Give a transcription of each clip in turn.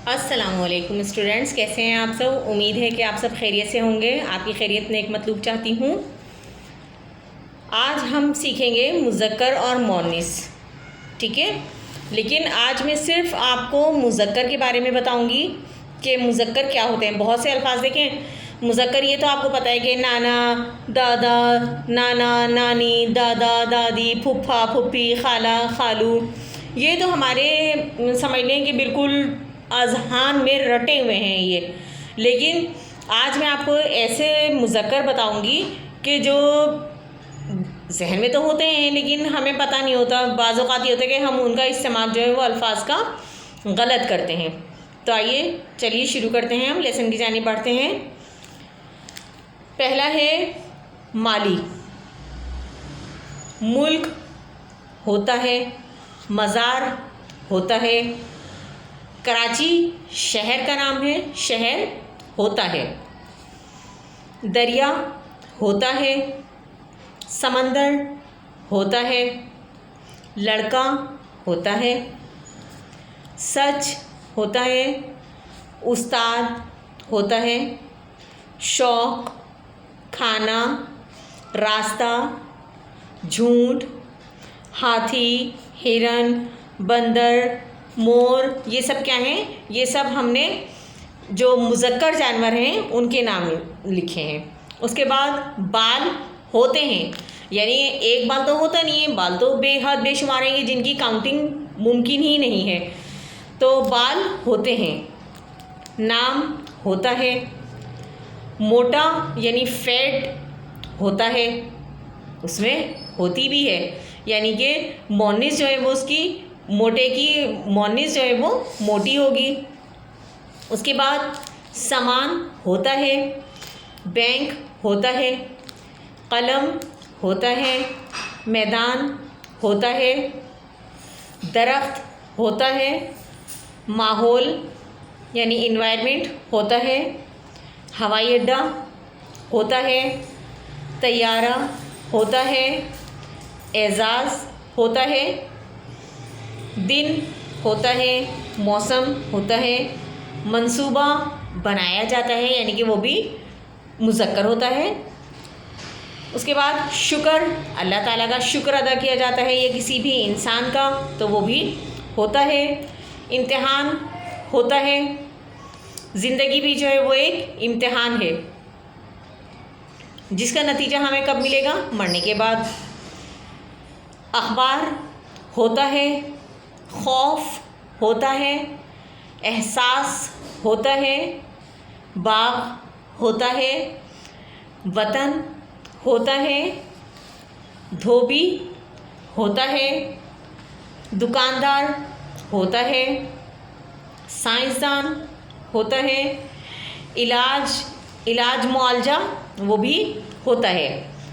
अस्सलामुअलैकुम स्टूडेंट्स, कैसे हैं आप सब। उम्मीद है कि आप सब खैरियत से होंगे। आपकी खैरियत नेक मतलूब चाहती हूँ। आज हम सीखेंगे मुज़क्कर और मुअन्निस, ठीक है। लेकिन आज मैं सिर्फ आपको मुज़क्कर के बारे में बताऊँगी कि मुज़क्कर क्या होते हैं। बहुत से अल्फाज देखें। मुज़क्कर ये तो आपको पता है कि नाना, दादा, नाना, नानी, दादा, दादी, फूफा, फूफी, खाला, खालू, ये तो हमारे समझ लें कि बिल्कुल अज़हान में रटे हुए हैं ये। लेकिन आज मैं आपको ऐसे मुज़क्कर बताऊंगी कि जो जहन में तो होते हैं लेकिन हमें पता नहीं होता। बाज़ औक़ात ये होता है कि हम उनका इस्तेमाल जो है वो अल्फाज का गलत करते हैं। तो आइए चलिए शुरू करते हैं, हम लेसन की जानिब बढ़ते हैं। पहला है माली। मुल्क होता है, मज़ार होता है, कराची शहर का नाम है, शहर होता है, दरिया होता है, समंदर होता है, लड़का होता है, सच होता है, उस्ताद होता है, शौक़, खाना, रास्ता, झूठ, हाथी, हिरन, बंदर, मोर, ये सब क्या हैं? ये सब हमने जो मुज़क्कर जानवर हैं उनके नाम लिखे हैं। उसके बाद बाल होते हैं, यानी एक बाल तो होता नहीं है, बाल तो बेहद बेशुमार हैं जिनकी काउंटिंग मुमकिन ही नहीं है। तो बाल होते हैं। नाम होता है। मोटा यानी फैट होता है, उसमें होती भी है, यानी कि मुअन्निस जो है वो उसकी मोटे की मुअन्निस जो है वो मोटी होगी। उसके बाद सामान होता है, बैंक होता है, कलम होता है, मैदान होता है, दरख्त होता है, माहौल यानी इन्वायरमेंट होता है, हवाई अड्डा होता है, तैयारा होता है, एजाज़ होता है, दिन होता है, मौसम होता है, मंसूबा बनाया जाता है यानी कि वो भी मुज़क्कर होता है। उसके बाद शुक्र, अल्लाह ताला का शुक्र अदा किया जाता है या किसी भी इंसान का, तो वो भी होता है। इम्तिहान होता है, ज़िंदगी भी जो है वो एक इम्तिहान है जिसका नतीजा हमें कब मिलेगा? मरने के बाद। अखबार होता है, खौफ होता है, एहसास होता है, बाग होता है, वतन होता है, धोबी होता है, दुकानदार होता है, साइंसदान होता है, इलाज मुआलजा वो भी होता है।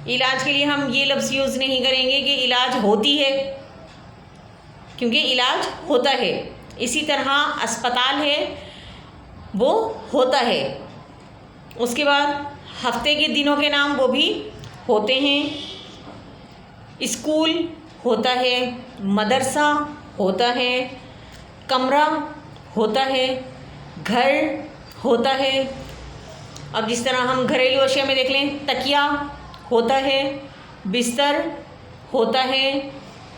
इलाज के लिए हम ये लफ्ज़ यूज़ नहीं करेंगे कि इलाज होती है, क्योंकि इलाज होता है। इसी तरह अस्पताल है वो होता है। उसके बाद हफ्ते के दिनों के नाम वो भी होते हैं। स्कूल होता है, मदरसा होता है, कमरा होता है, घर होता है। अब जिस तरह हम घरेलू अशिया में देख लें, तकिया होता है, बिस्तर होता है,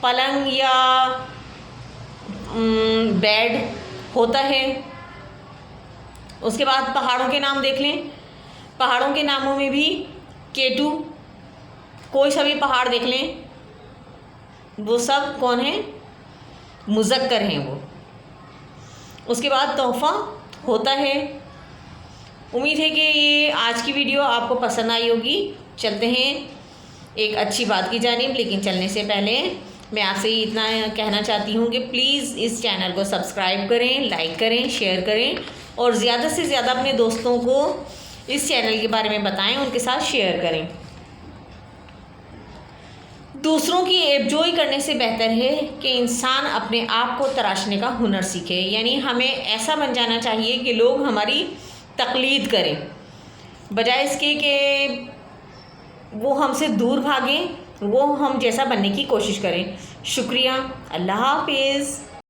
पलंग या बेड होता है। उसके बाद पहाड़ों के नाम देख लें। पहाड़ों के नामों में भी केटू, कोई सा भी पहाड़ देख लें, वो सब कौन है? मुज़क्कर हैं वो। उसके बाद तोहफ़ा होता है। उम्मीद है कि ये आज की वीडियो आपको पसंद आई होगी। चलते हैं एक अच्छी बात की जानिब, लेकिन चलने से पहले मैं आपसे इतना कहना चाहती हूँ कि प्लीज़ इस चैनल को सब्सक्राइब करें, लाइक करें, शेयर करें और ज़्यादा से ज़्यादा अपने दोस्तों को इस चैनल के बारे में बताएं, उनके साथ शेयर करें। दूसरों की एबजोई करने से बेहतर है कि इंसान अपने आप को तराशने का हुनर सीखे, यानी हमें ऐसा बन जाना चाहिए कि लोग हमारी तकलीद करें, बजाय इसके कि वो हमसे दूर भागें, वो हम जैसा बनने की कोशिश करें। शुक्रिया। अल्लाह हाफिज़।